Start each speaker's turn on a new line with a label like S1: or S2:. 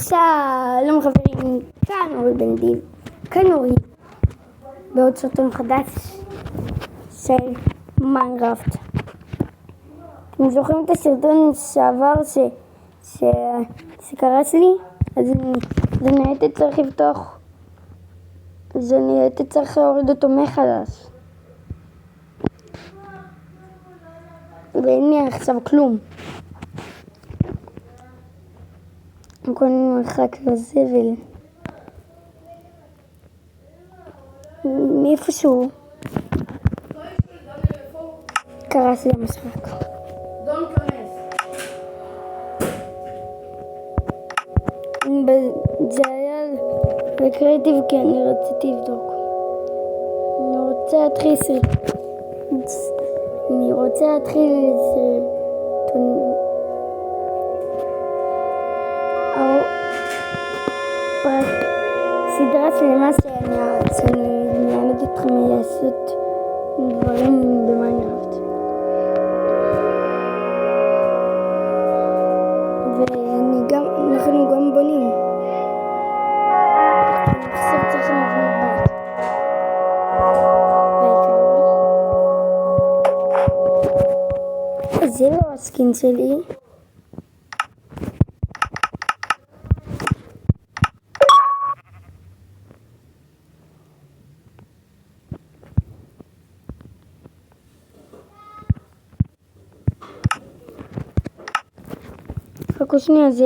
S1: שלום חברים, כאן אורי בן דיב, כאן אורי בעוד סרטון חדש של מיינקראפט. אתם זוכרים את הסרטון שעבר שקרס לי? אז אני הייתי צריך לפתוח, אז אני הייתי צריך להוריד אותו מחדש ואין לי עכשיו כלום. הכל מרחק לזבל מאיפשהו קרס לי המשחק. זה היה בקריאטיב כי אני רציתי לבדוק. אני רוצה להתחיל סדרה שלמה שאני אלמד אתכם לעשות דברים במיינקראפט, ואנחנו גם בונים. עכשיו צריכים לבנות בית בעיקר. זה לא הסקין שלי. חכו שנייה, זה